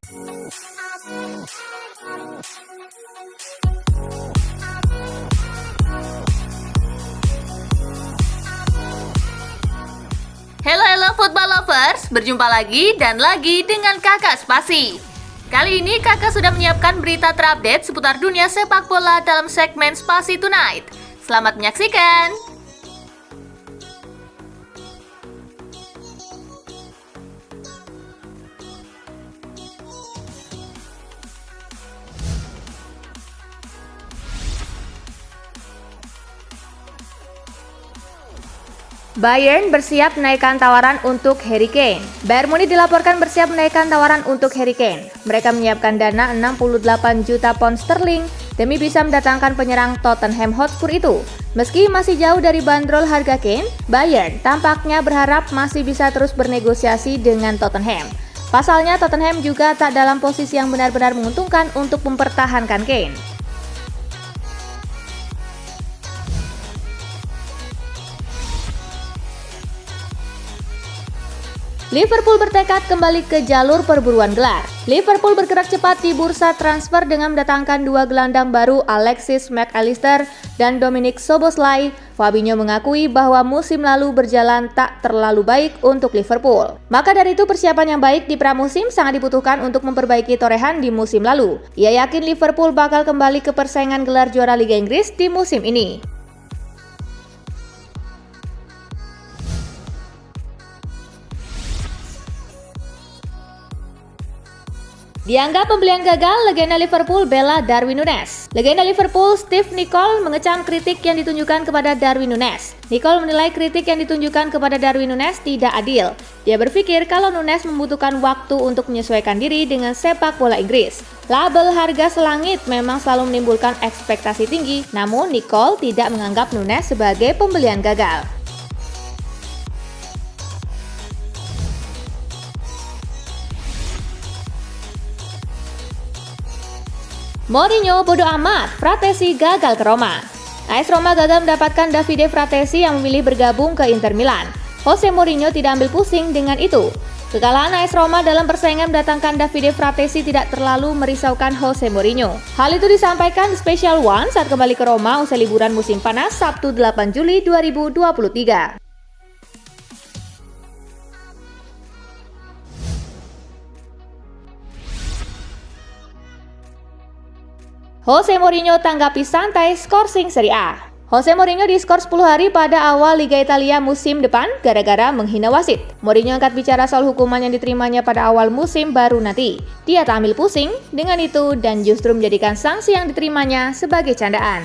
Halo football lovers, berjumpa lagi dan lagi dengan Kakak Spasi. Kali ini Kakak sudah menyiapkan berita terupdate seputar dunia sepak bola dalam segmen Spasi Tonight. Selamat menyaksikan. Bayern bersiap menaikkan tawaran untuk Harry Kane. Bayern Munich dilaporkan bersiap menaikkan tawaran untuk Harry Kane. Mereka menyiapkan dana 68 juta pound sterling demi bisa mendatangkan penyerang Tottenham Hotspur itu. Meski masih jauh dari bandrol harga Kane, Bayern tampaknya berharap masih bisa terus bernegosiasi dengan Tottenham. Pasalnya Tottenham juga tak dalam posisi yang benar-benar menguntungkan untuk mempertahankan Kane. Liverpool bertekad kembali ke jalur perburuan gelar. Liverpool bergerak cepat di bursa transfer dengan mendatangkan dua gelandang baru Alexis Mac Allister dan Dominic Szoboszlai. Fabinho mengakui bahwa musim lalu berjalan tak terlalu baik untuk Liverpool. Maka dari itu persiapan yang baik di pramusim sangat dibutuhkan untuk memperbaiki torehan di musim lalu. Ia yakin Liverpool bakal kembali ke persaingan gelar juara Liga Inggris di musim ini. Dianggap pembelian gagal, legenda Liverpool bela Darwin Núñez. Legenda Liverpool Steve Nicol mengecam kritik yang ditunjukkan kepada Darwin Núñez. Nicol menilai kritik yang ditunjukkan kepada Darwin Núñez tidak adil. Dia berpikir kalau Núñez membutuhkan waktu untuk menyesuaikan diri dengan sepak bola Inggris. Label harga selangit memang selalu menimbulkan ekspektasi tinggi, namun Nicol tidak menganggap Núñez sebagai pembelian gagal. Mourinho bodo amat, Fratesi gagal ke Roma. AS Roma gagal mendapatkan Davide Fratesi yang memilih bergabung ke Inter Milan. Jose Mourinho tidak ambil pusing dengan itu. Kekalahan AS Roma dalam persaingan mendatangkan Davide Fratesi tidak terlalu merisaukan Jose Mourinho. Hal itu disampaikan Special One saat kembali ke Roma usai liburan musim panas Sabtu 8 Juli 2023. Jose Mourinho tanggapi santai skorsing Serie A. Jose Mourinho diskor 10 hari pada awal Liga Italia musim depan gara-gara menghina wasit. Mourinho angkat bicara soal hukuman yang diterimanya pada awal musim baru nanti. Dia tak ambil pusing dengan itu dan justru menjadikan sanksi yang diterimanya sebagai candaan.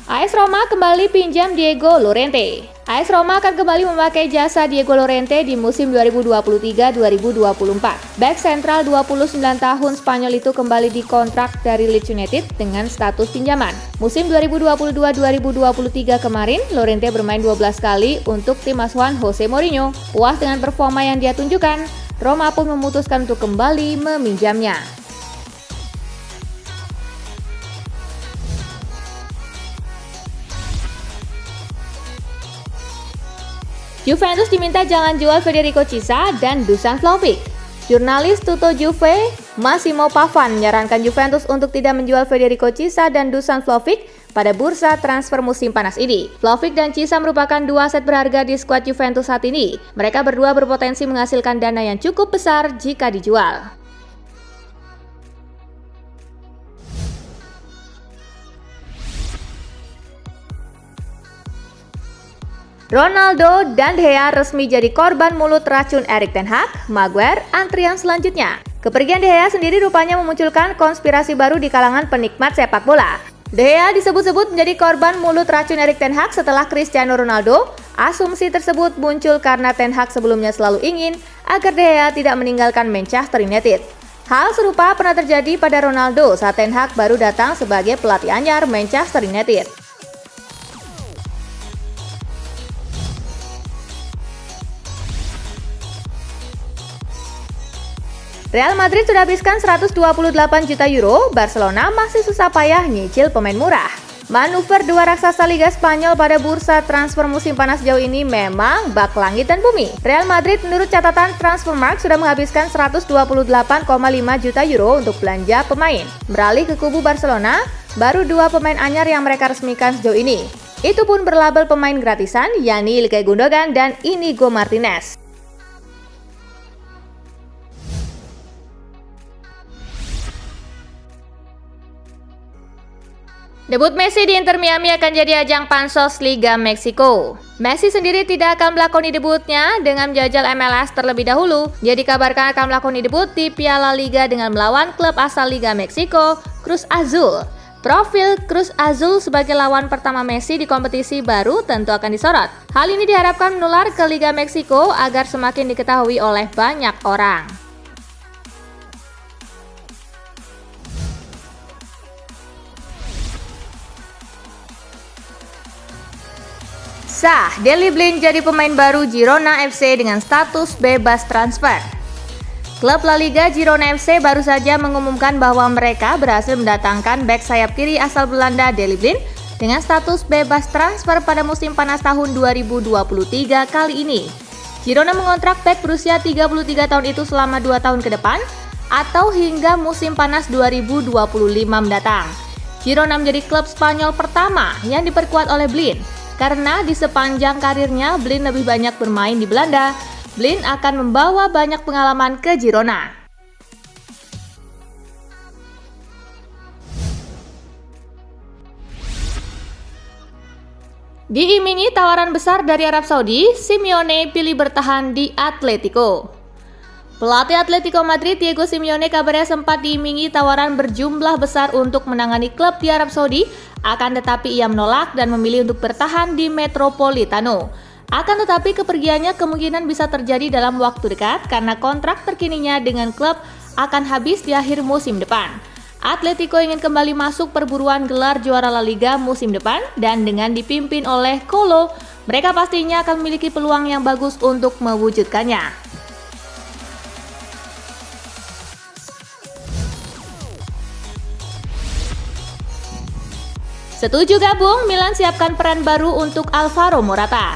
AS Roma kembali pinjam Diego Llorente. AS Roma akan kembali memakai jasa Diego Llorente di musim 2023-2024. Back sentral 29 tahun Spanyol itu kembali dikontrak dari Leeds United dengan status pinjaman. Musim 2022-2023 kemarin, Llorente bermain 12 kali untuk tim asuhan Jose Mourinho. Puas dengan performa yang dia tunjukkan, Roma pun memutuskan untuk kembali meminjamnya. Juventus diminta jangan jual Federico Chiesa dan Dusan Vlahovic. Jurnalis Tutto Juve, Massimo Pavan menyarankan Juventus untuk tidak menjual Federico Chiesa dan Dusan Vlahovic pada bursa transfer musim panas ini. Vlahovic dan Chiesa merupakan dua aset berharga di skuad Juventus saat ini. Mereka berdua berpotensi menghasilkan dana yang cukup besar jika dijual. Ronaldo dan De Gea resmi jadi korban mulut racun Erik ten Hag, Maguire antrian selanjutnya. Kepergian De Gea sendiri rupanya memunculkan konspirasi baru di kalangan penikmat sepak bola. De Gea disebut-sebut menjadi korban mulut racun Erik ten Hag setelah Cristiano Ronaldo. Asumsi tersebut muncul karena ten Hag sebelumnya selalu ingin agar De Gea tidak meninggalkan Manchester United. Hal serupa pernah terjadi pada Ronaldo saat ten Hag baru datang sebagai pelatih anyar Manchester United. Real Madrid sudah habiskan 128 juta euro, Barcelona masih susah payah nyicil pemain murah. Manuver dua raksasa Liga Spanyol pada bursa transfer musim panas jauh ini memang bak langit dan bumi. Real Madrid menurut catatan Transfermarkt sudah menghabiskan 128,5 juta euro untuk belanja pemain. Beralih ke kubu Barcelona, baru 2 pemain anyar yang mereka resmikan sejauh ini. Itu pun berlabel pemain gratisan, yakni Ilkay Gundogan dan Inigo Martinez. Debut Messi di Inter Miami akan jadi ajang pansos Liga Meksiko. Messi sendiri tidak akan melakoni debutnya dengan menjajal MLS terlebih dahulu. Dia dikabarkan akan melakoni debut di Piala Liga dengan melawan klub asal Liga Meksiko, Cruz Azul. Profil Cruz Azul sebagai lawan pertama Messi di kompetisi baru tentu akan disorot. Hal ini diharapkan menular ke Liga Meksiko agar semakin diketahui oleh banyak orang. Sah, Daley Blind jadi pemain baru Girona FC dengan status bebas transfer. Klub La Liga Girona FC baru saja mengumumkan bahwa mereka berhasil mendatangkan bek sayap kiri asal Belanda Daley Blind dengan status bebas transfer pada musim panas tahun 2023 kali ini. Girona mengontrak bek berusia 33 tahun itu selama 2 tahun ke depan atau hingga musim panas 2025 mendatang. Girona menjadi klub Spanyol pertama yang diperkuat oleh Blind. Karena di sepanjang karirnya Blind lebih banyak bermain di Belanda, Blind akan membawa banyak pengalaman ke Girona. Diimingi tawaran besar dari Arab Saudi, Simeone pilih bertahan di Atletico. Pelatih Atletico Madrid Diego Simeone kabarnya sempat diimingi tawaran berjumlah besar untuk menangani klub di Arab Saudi, akan tetapi ia menolak dan memilih untuk bertahan di Metropolitano. Akan tetapi kepergiannya kemungkinan bisa terjadi dalam waktu dekat karena kontrak terkininya dengan klub akan habis di akhir musim depan. Atletico ingin kembali masuk perburuan gelar juara La Liga musim depan dan dengan dipimpin oleh Colo, mereka pastinya akan memiliki peluang yang bagus untuk mewujudkannya. Setuju gabung, Milan siapkan peran baru untuk Alvaro Morata.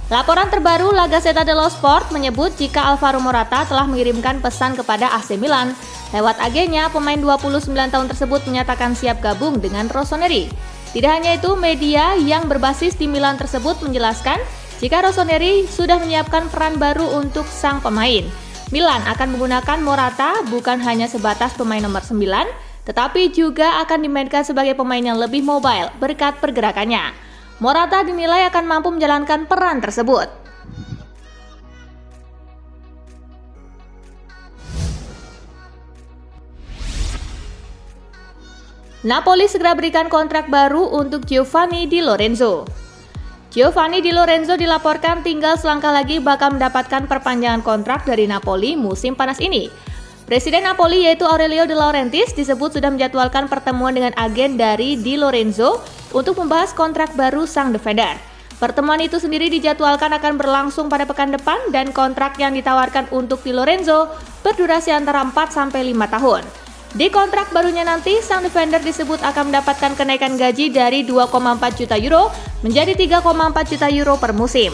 Laporan terbaru La Gazzetta dello Sport menyebut jika Alvaro Morata telah mengirimkan pesan kepada AC Milan. Lewat agennya, pemain 29 tahun tersebut menyatakan siap gabung dengan Rossoneri. Tidak hanya itu, media yang berbasis di Milan tersebut menjelaskan jika Rossoneri sudah menyiapkan peran baru untuk sang pemain. Milan akan menggunakan Morata bukan hanya sebatas pemain nomor 9, tetapi juga akan dimainkan sebagai pemain yang lebih mobile berkat pergerakannya. Morata dinilai akan mampu menjalankan peran tersebut. Napoli segera berikan kontrak baru untuk Giovanni Di Lorenzo. Giovanni Di Lorenzo dilaporkan tinggal selangkah lagi bakal mendapatkan perpanjangan kontrak dari Napoli musim panas ini. Presiden Napoli yaitu Aurelio De Laurentiis disebut sudah menjadwalkan pertemuan dengan agen dari Di Lorenzo untuk membahas kontrak baru sang defender. Pertemuan itu sendiri dijadwalkan akan berlangsung pada pekan depan dan kontrak yang ditawarkan untuk Di Lorenzo berdurasi antara 4-5 tahun. Di kontrak barunya nanti, sang defender disebut akan mendapatkan kenaikan gaji dari 2,4 juta euro menjadi 3,4 juta euro per musim.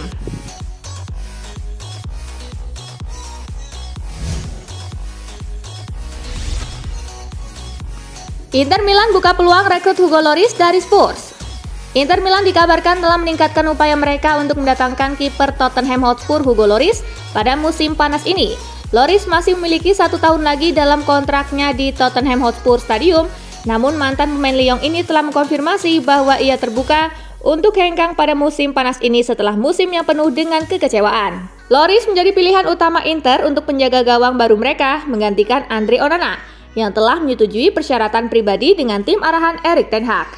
Inter Milan buka peluang rekrut Hugo Lloris dari Spurs. Inter Milan dikabarkan telah meningkatkan upaya mereka untuk mendatangkan kiper Tottenham Hotspur Hugo Lloris pada musim panas ini. Lloris masih memiliki 1 tahun lagi dalam kontraknya di Tottenham Hotspur Stadium, namun mantan pemain Lyon ini telah mengkonfirmasi bahwa ia terbuka untuk hengkang pada musim panas ini setelah musim yang penuh dengan kekecewaan. Lloris menjadi pilihan utama Inter untuk penjaga gawang baru mereka menggantikan Andre Onana yang telah menyetujui persyaratan pribadi dengan tim arahan Erik ten Hag.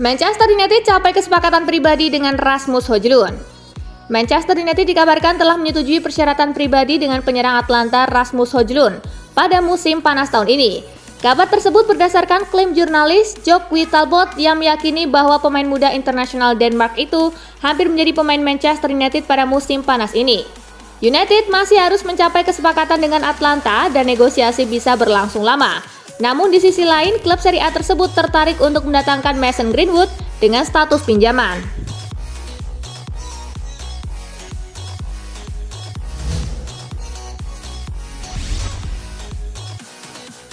Manchester United capai kesepakatan pribadi dengan Rasmus Højlund. Manchester United dikabarkan telah menyetujui persyaratan pribadi dengan penyerang Atlanta Rasmus Højlund pada musim panas tahun ini. Kabar tersebut berdasarkan klaim jurnalis Jokke Talbot yang meyakini bahwa pemain muda internasional Denmark itu hampir menjadi pemain Manchester United pada musim panas ini. United masih harus mencapai kesepakatan dengan Atlanta dan negosiasi bisa berlangsung lama. Namun di sisi lain, klub Serie A tersebut tertarik untuk mendatangkan Mason Greenwood dengan status pinjaman.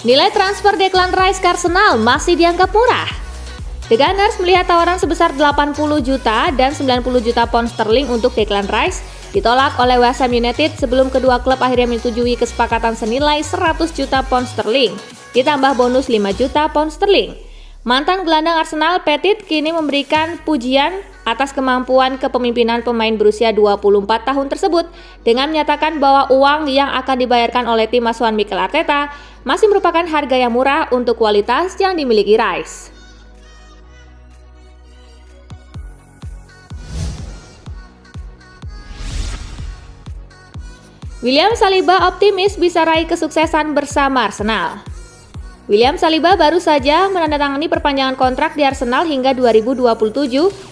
Nilai transfer Declan Rice ke Arsenal masih dianggap murah. The Gunners melihat tawaran sebesar 80 juta dan 90 juta pound sterling untuk Declan Rice ditolak oleh West Ham United sebelum kedua klub akhirnya menyetujui kesepakatan senilai 100 juta pound sterling, ditambah bonus 5 juta pound sterling. Mantan gelandang Arsenal Petit kini memberikan pujian atas kemampuan kepemimpinan pemain berusia 24 tahun tersebut dengan menyatakan bahwa uang yang akan dibayarkan oleh tim asuhan Mikel Arteta masih merupakan harga yang murah untuk kualitas yang dimiliki Rice. William Saliba optimis bisa raih kesuksesan bersama Arsenal. William Saliba baru saja menandatangani perpanjangan kontrak di Arsenal hingga 2027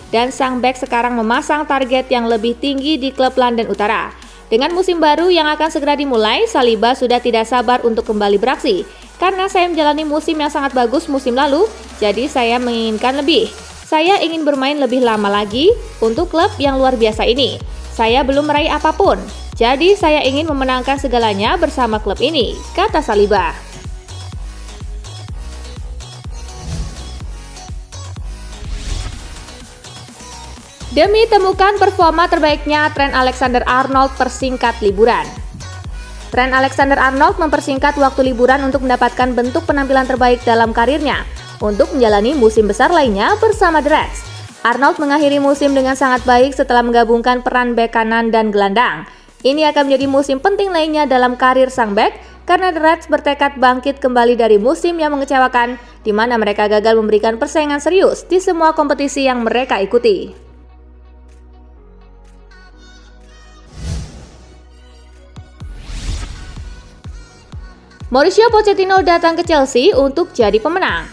dan sang bek sekarang memasang target yang lebih tinggi di klub London Utara. Dengan musim baru yang akan segera dimulai, Saliba sudah tidak sabar untuk kembali beraksi. Karena saya menjalani musim yang sangat bagus musim lalu, jadi saya menginginkan lebih. Saya ingin bermain lebih lama lagi untuk klub yang luar biasa ini. Saya belum meraih apapun, jadi saya ingin memenangkan segalanya bersama klub ini, kata Saliba. Demi temukan performa terbaiknya, Trent Alexander-Arnold persingkat liburan. Trent Alexander-Arnold mempersingkat waktu liburan untuk mendapatkan bentuk penampilan terbaik dalam karirnya untuk menjalani musim besar lainnya bersama The Reds. Arnold mengakhiri musim dengan sangat baik setelah menggabungkan peran bek kanan dan gelandang. Ini akan menjadi musim penting lainnya dalam karir sang bek karena The Reds bertekad bangkit kembali dari musim yang mengecewakan di mana mereka gagal memberikan persaingan serius di semua kompetisi yang mereka ikuti. Mauricio Pochettino datang ke Chelsea untuk jadi pemenang.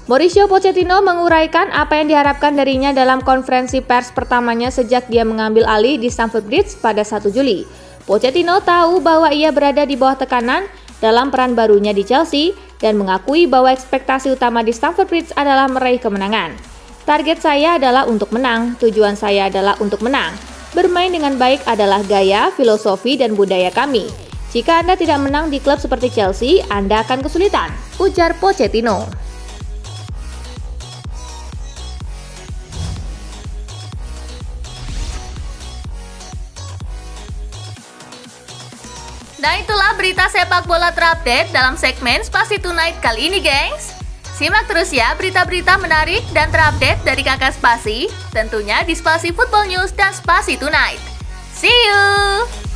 Mauricio Pochettino menguraikan apa yang diharapkan darinya dalam konferensi pers pertamanya sejak dia mengambil alih di Stamford Bridge pada 1 Juli. Pochettino tahu bahwa ia berada di bawah tekanan dalam peran barunya di Chelsea dan mengakui bahwa ekspektasi utama di Stamford Bridge adalah meraih kemenangan. Target saya adalah untuk menang, tujuan saya adalah untuk menang. Bermain dengan baik adalah gaya, filosofi, dan budaya kami. Jika Anda tidak menang di klub seperti Chelsea, Anda akan kesulitan, ujar Pochettino. Nah itulah berita sepak bola terupdate dalam segmen Spasi Tonight kali ini, gengs. Simak terus ya berita-berita menarik dan terupdate dari Kakak Spasi, tentunya di Spasi Football News dan Spasi Tonight. See you!